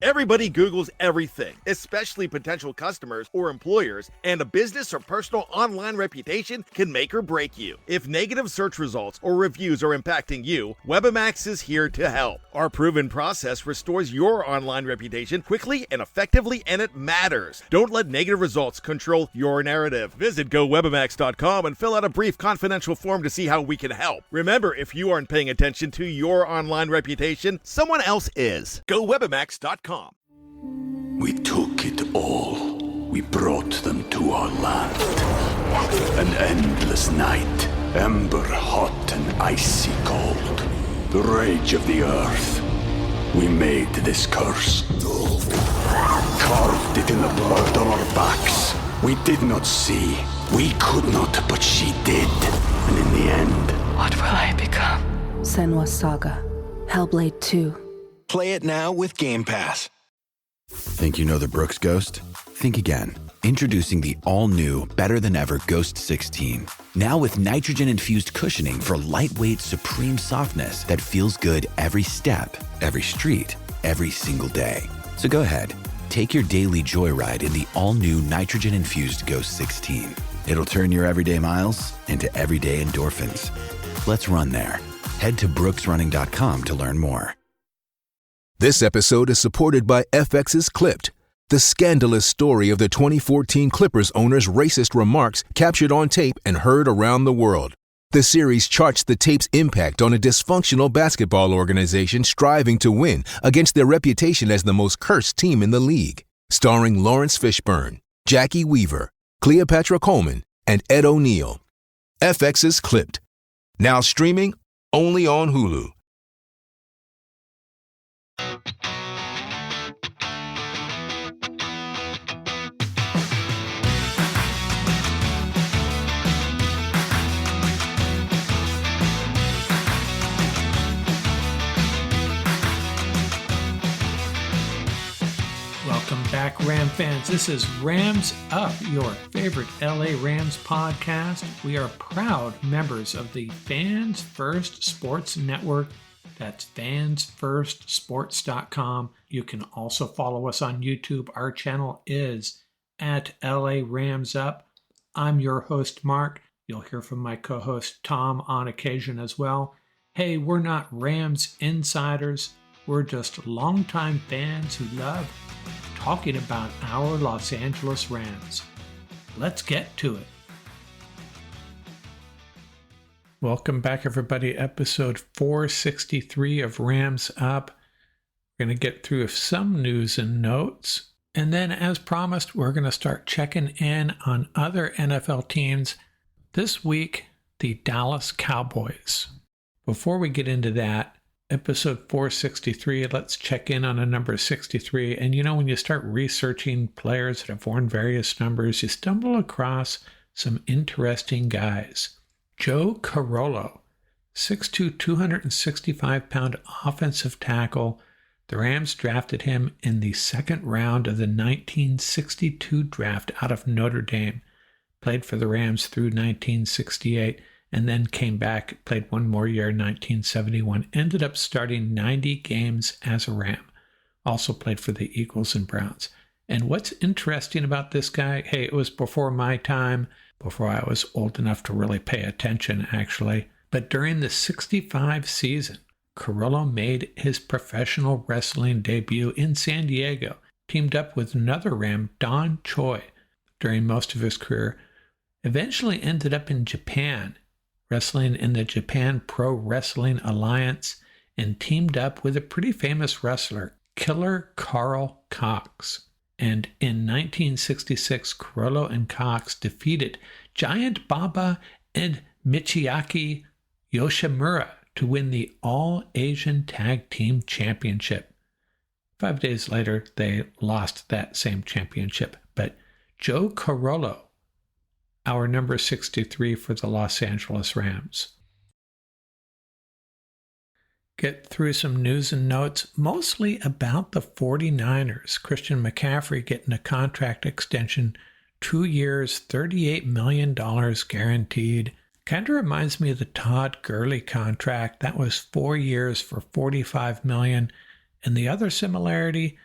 Everybody Googles everything, especially potential customers or employers, and a business or personal online reputation can make or break you. If negative search results or reviews are impacting you, Webamax is here to help. Our proven process restores your online reputation quickly and effectively, and it matters. Don't let negative results control your narrative. Visit GoWebamax.com and fill out a brief confidential form to see how we can help. Remember, if you aren't paying attention to your online reputation, someone else is. GoWebamax.com. We took it all. We brought them to our land. An endless night, ember hot and icy cold. The rage of the earth. We made this curse. Carved it in the blood on our backs. We did not see. We could not, but she did. And in the end... What will I become? Senua's Saga. Hellblade 2. Play it now with Game Pass. Think you know the Brooks Ghost? Think again. Introducing the all-new, better-than-ever Ghost 16. Now with nitrogen-infused cushioning for lightweight, supreme softness that feels good every step, every street, every single day. So go ahead, take your daily joyride in the all-new nitrogen-infused Ghost 16. It'll turn your everyday miles into everyday endorphins. Let's run there. Head to brooksrunning.com to learn more. This episode is supported by FX's Clipped, the scandalous story of the 2014 Clippers owner's racist remarks captured on tape and heard around the world. The series charts the tape's impact on a dysfunctional basketball organization striving to win against their reputation as the most cursed team in the league. Starring Lawrence Fishburne, Jackie Weaver, Cleopatra Coleman, and Ed O'Neill. FX's Clipped. Now streaming only on Hulu. Welcome back, Ram fans. This is Rams Up, your favorite LA Rams podcast. We are proud members of the Fans First Sports Network. That's fansfirstsports.com. You can also follow us on YouTube. Our channel is at LA Rams Up. I'm your host, Mark. You'll hear from my co-host, Tom, on occasion as well. Hey, we're not Rams insiders. We're just longtime fans who love talking about our Los Angeles Rams. Let's get to it. Welcome back, everybody. Episode 463 of Rams Up. We're going to get through some news and notes. And then, as promised, we're going to start checking in on other NFL teams. This week, the Dallas Cowboys. Before we get into that, episode 463, let's check in on a number 63. And you know, when you start researching players that have worn various numbers, you stumble across some interesting guys. Joe Carollo, 6'2", 265-pound offensive tackle. The Rams drafted him in the second round of the 1962 draft out of Notre Dame. Played for the Rams through 1968. And then came back, played one more year in 1971, ended up starting 90 games as a Ram. Also played for the Eagles and Browns. And what's interesting about this guy, hey, it was before my time, before I was old enough to really pay attention, actually. But during the 65 season, Carollo made his professional wrestling debut in San Diego, teamed up with another Ram, Don Choi, during most of his career. Eventually ended up in Japan, wrestling in the Japan Pro Wrestling Alliance, and teamed up with a pretty famous wrestler, Killer Carl Cox. And in 1966, Carollo and Cox defeated Giant Baba and Michiaki Yoshimura to win the All-Asian Tag Team Championship. 5 days later, they lost that same championship. But Joe Carollo, our number 63 for the Los Angeles Rams. Get through some news and notes, mostly about the 49ers. Christian McCaffrey getting a contract extension, 2 years, $38 million guaranteed. Kind of reminds me of the Todd Gurley contract. That was 4 years for $45 million. And the other similarity,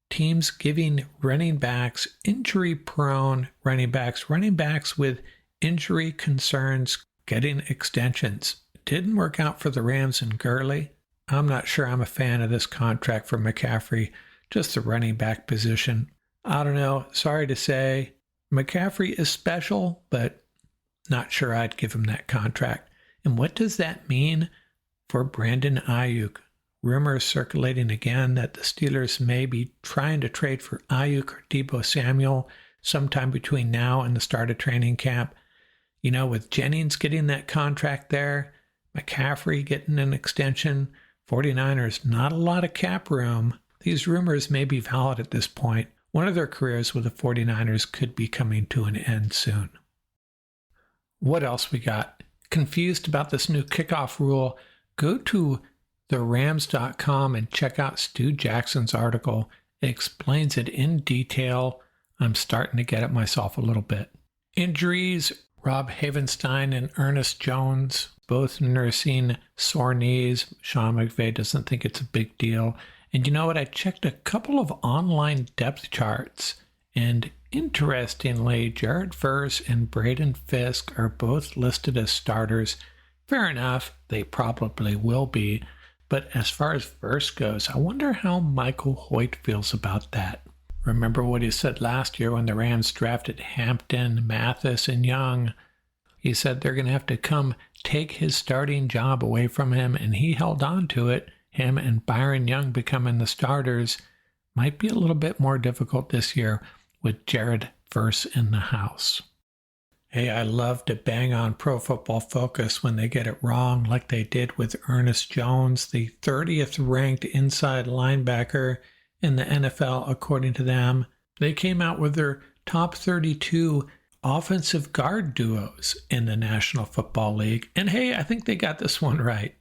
teams giving running backs, injury-prone running backs with injury concerns, getting extensions. Didn't work out for the Rams and Gurley. I'm not sure I'm a fan of this contract for McCaffrey, just the running back position. I don't know, sorry to say. McCaffrey is special, but not sure I'd give him that contract. And what does that mean for Brandon Ayuk? Rumors circulating again that the Steelers may be trying to trade for Ayuk or Deebo Samuel sometime between now and the start of training camp. You know, with Jennings getting that contract there, McCaffrey getting an extension, 49ers, not a lot of cap room. These rumors may be valid at this point. One of their careers with the 49ers could be coming to an end soon. What else we got? Confused about this new kickoff rule? Go to therams.com and check out Stu Jackson's article. It explains it in detail. I'm starting to get it myself a little bit. Injuries, Rob Havenstein and Ernest Jones, both nursing sore knees. Sean McVay doesn't think it's a big deal. And you know what? I checked a couple of online depth charts, and interestingly, Jared Verse and Braden Fisk are both listed as starters. Fair enough, they probably will be. But as far as Verse goes, I wonder how Michael Hoyt feels about that. Remember what he said last year when the Rams drafted Hampton, Mathis, and Young? He said they're going to have to come take his starting job away from him, and he held on to it. Him and Byron Young becoming the starters might be a little bit more difficult this year with Jared Verse in the house. Hey, I love to bang on Pro Football Focus when they get it wrong, like they did with Ernest Jones, the 30th ranked inside linebacker in the NFL, according to them. They came out with their top 32 offensive guard duos in the National Football League. And hey, I think they got this one right.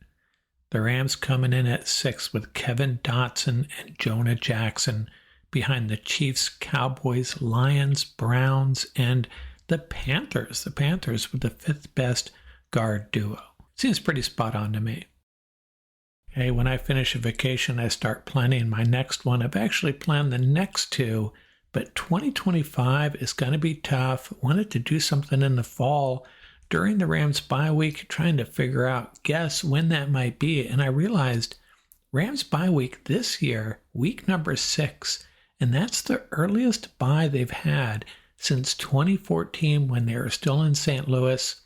The Rams coming in at 6 with Kevin Dotson and Jonah Jackson behind the Chiefs, Cowboys, Lions, Browns, and the Panthers. The Panthers with the 5th best guard duo. Seems pretty spot on to me. Hey, when I finish a vacation, I start planning my next one. I've actually planned the next 2, but 2025 is going to be tough. Wanted to do something in the fall during the Rams bye week, trying to figure out, guess when that might be. And I realized Rams bye week this year, week number 6, and that's the earliest bye they've had since 2014 when they were still in St. Louis.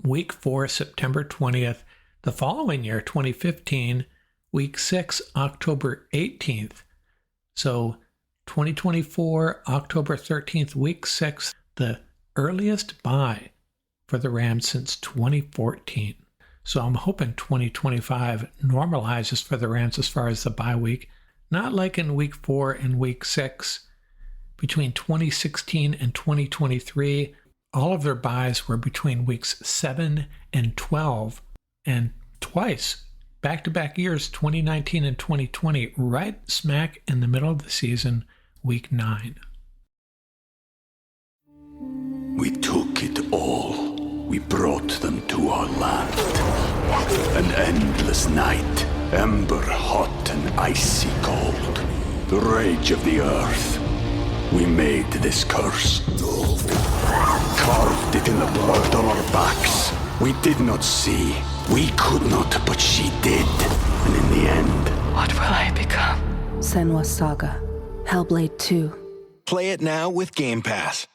Week 4, September 20th. The following year, 2015, week 6, October 18th. So 2024, October 13th, week 6, the earliest bye for the Rams since 2014. So I'm hoping 2025 normalizes for the Rams as far as the bye week. Not like in week 4 and week 6. Between 2016 and 2023, all of their byes were between weeks 7 and 12. And twice, back-to-back years, 2019 and 2020, right smack in the middle of the season, week 9. We took it all. We brought them to our land. An endless night, ember hot and icy cold. The rage of the earth. We made this curse. Carved it in the blood on our backs. We did not see. We could not, but she did. And in the end... What will I become? Senua's Saga. Hellblade 2. Play it now with Game Pass.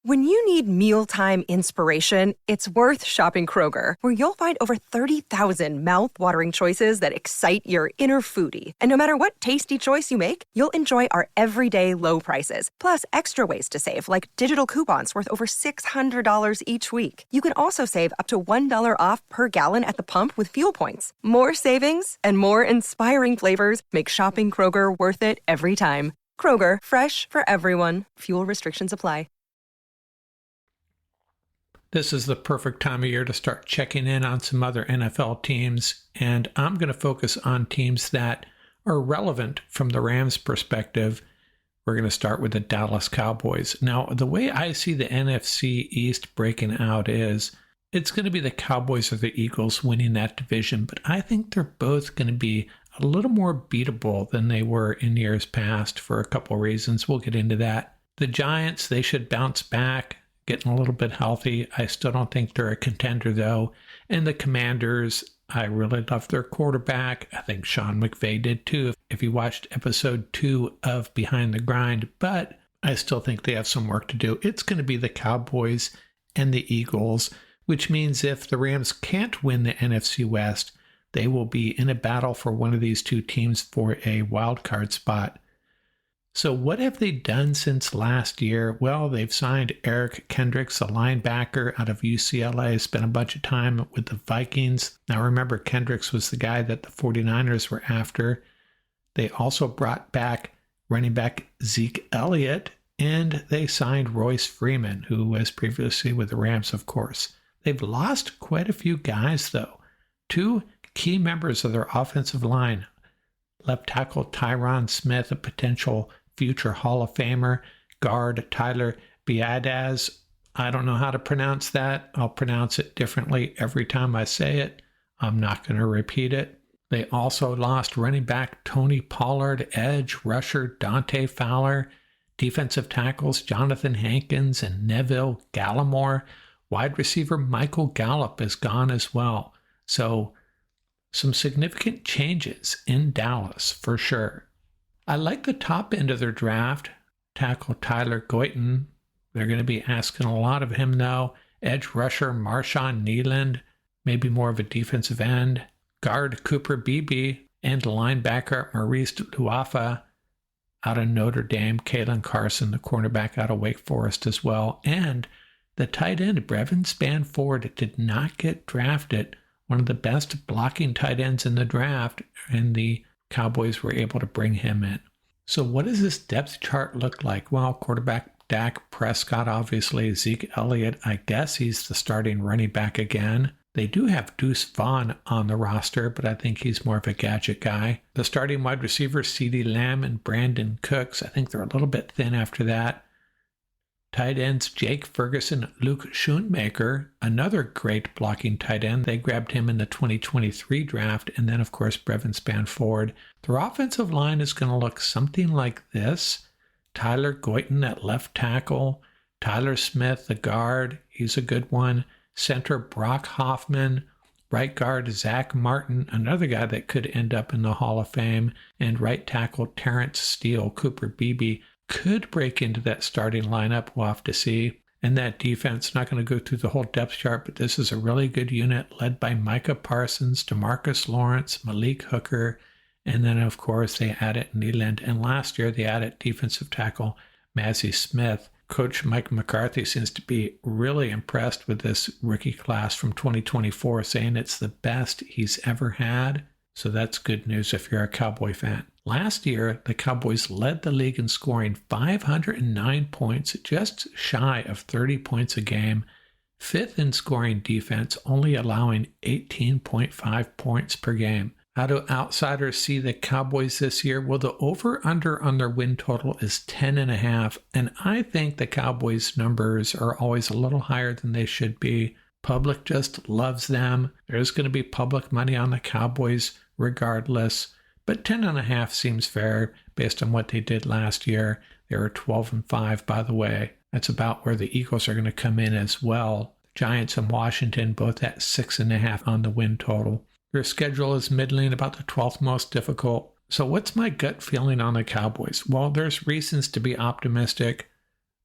When you need mealtime inspiration, it's worth shopping Kroger, where you'll find over 30,000 mouth-watering choices that excite your inner foodie. And no matter what tasty choice you make, you'll enjoy our everyday low prices, plus extra ways to save, like digital coupons worth over $600 each week. You can also save up to $1 off per gallon at the pump with fuel points. More savings and more inspiring flavors make shopping Kroger worth it every time. Kroger, fresh for everyone. Fuel restrictions apply. This is the perfect time of year to start checking in on some other NFL teams, and I'm going to focus on teams that are relevant from the Rams' perspective. We're going to start with the Dallas Cowboys. Now, the way I see the NFC East breaking out is it's going to be the Cowboys or the Eagles winning that division, but I think they're both going to be a little more beatable than they were in years past for a couple reasons. We'll get into that. The Giants, they should bounce back, getting a little bit healthy. I still don't think they're a contender, though. And the Commanders, I really love their quarterback. I think Sean McVay did, too, if you watched episode 2 of Behind the Grind. But I still think they have some work to do. It's going to be the Cowboys and the Eagles, which means if the Rams can't win the NFC West, they will be in a battle for one of these two teams for a wild card spot. So what have they done since last year? Well, they've signed Eric Kendricks, a linebacker out of UCLA, spent a bunch of time with the Vikings. Now remember, Kendricks was the guy that the 49ers were after. They also brought back running back Zeke Elliott, and they signed Royce Freeman, who was previously with the Rams, of course. They've lost quite a few guys, though. 2 key members of their offensive line, left tackle Tyron Smith, a potential future Hall of Famer, guard Tyler Biadasz. I don't know how to pronounce that. I'll pronounce it differently every time I say it. I'm not going to repeat it. They also lost running back Tony Pollard, edge rusher Dante Fowler, defensive tackles Jonathan Hankins and Neville Gallimore. Wide receiver Michael Gallup is gone as well. So some significant changes in Dallas for sure. I like the top end of their draft. Tackle Tyler Goyton. They're going to be asking a lot of him though. Edge rusher Marshawn Nealand, maybe more of a defensive end. Guard Cooper Beebe and linebacker Maurice Luafa out of Notre Dame. Kalen Carson, the cornerback out of Wake Forest as well. And the tight end Brevin Spanford did not get drafted. One of the best blocking tight ends in the draft, and the Cowboys were able to bring him in. So what does this depth chart look like? Well, quarterback Dak Prescott, obviously. Zeke Elliott, I guess he's the starting running back again. They do have Deuce Vaughn on the roster, but I think he's more of a gadget guy. The starting wide receivers, CeeDee Lamb and Brandon Cooks. I think they're a little bit thin after that. Tight ends, Jake Ferguson, Luke Schoonmaker, another great blocking tight end. They grabbed him in the 2023 draft. And then, of course, Brevin Spanford. Their offensive line is going to look something like this. Tyler Goyton at left tackle. Tyler Smith, the guard. He's a good one. Center Brock Hoffman. Right guard Zach Martin, another guy that could end up in the Hall of Fame. And right tackle Terrence Steele, Cooper Beebe. Could break into that starting lineup. We'll have to see. And that defense, not going to go through the whole depth chart, but this is a really good unit led by Micah Parsons, DeMarcus Lawrence, Malik Hooker, and then, of course, they added Nealand. And last year, they added defensive tackle Mazi Smith. Coach Mike McCarthy seems to be really impressed with this rookie class from 2024, saying it's the best he's ever had. So that's good news if you're a Cowboy fan. Last year, the Cowboys led the league in scoring 509 points, just shy of 30 points a game. 5th in scoring defense, only allowing 18.5 points per game. How do outsiders see the Cowboys this year? Well, the over-under on their win total is 10.5, and I think the Cowboys' numbers are always a little higher than they should be. Public just loves them. There's going to be public money on the Cowboys regardless. But 10.5 seems fair based on what they did last year. They were 12-5, by the way. That's about where the Eagles are going to come in as well. Giants and Washington both at 6.5 on the win total. Their schedule is middling, about the 12th most difficult. So what's my gut feeling on the Cowboys? Well, there's reasons to be optimistic.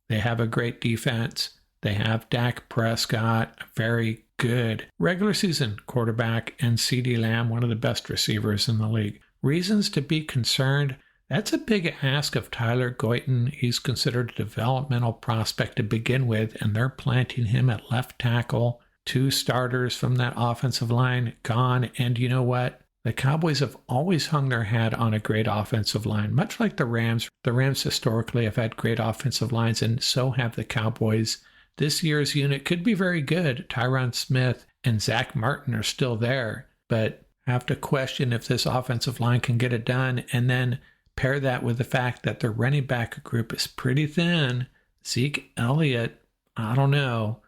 They have a great defense. They have Dak Prescott, a very good regular season quarterback, and CeeDee Lamb, one of the best receivers in the league. Reasons to be concerned? That's a big ask of Tyler Goyton. He's considered a developmental prospect to begin with, and they're planting him at left tackle. 2 starters from that offensive line gone, and you know what? The Cowboys have always hung their hat on a great offensive line, much like the Rams. The Rams historically have had great offensive lines, and so have the Cowboys. This year's unit could be very good. Tyron Smith and Zach Martin are still there, but have to question if this offensive line can get it done, and then pair that with the fact that their running back group is pretty thin. Zeke Elliott, I don't know.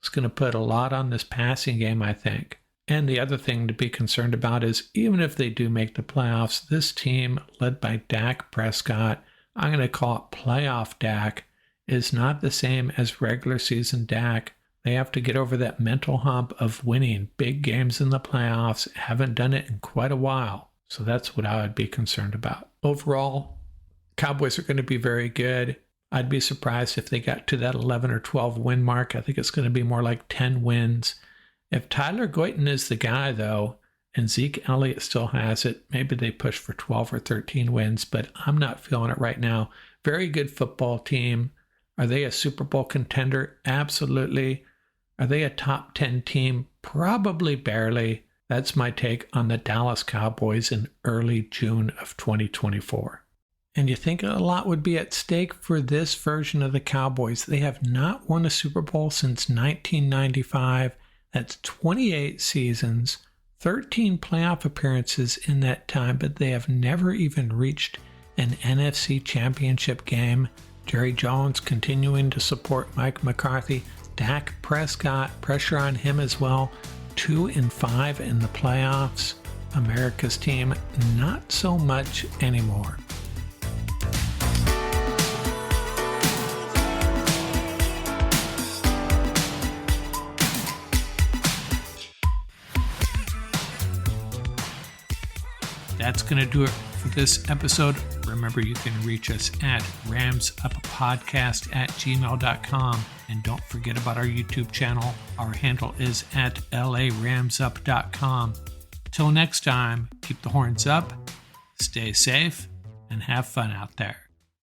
It's going to put a lot on this passing game, I think. And the other thing to be concerned about is even if they do make the playoffs, this team led by Dak Prescott, I'm going to call it playoff Dak, is not the same as regular season Dak. They have to get over that mental hump of winning big games in the playoffs. Haven't done it in quite a while. So that's what I would be concerned about. Overall, Cowboys are going to be very good. I'd be surprised if they got to that 11 or 12 win mark. I think it's going to be more like 10 wins. If Tyler Goyton is the guy, though, and Zeke Elliott still has it, maybe they push for 12 or 13 wins, but I'm not feeling it right now. Very good football team. Are they a Super Bowl contender? Absolutely. Are they a top 10 team? Probably barely. That's my take on the Dallas Cowboys in early June of 2024. And you think a lot would be at stake for this version of the Cowboys. They have not won a Super Bowl since 1995. That's 28 seasons, 13 playoff appearances in that time, but they have never even reached an NFC championship game. Jerry Jones continuing to support Mike McCarthy. Dak Prescott, pressure on him as well. 2-5 in the playoffs. America's team, not so much anymore. That's going to do it for this episode. Remember, you can reach us at ramsuppodcast@gmail.com. And don't forget about our YouTube channel. Our handle is at laramsup.com. Till next time, keep the horns up, stay safe, and have fun out there.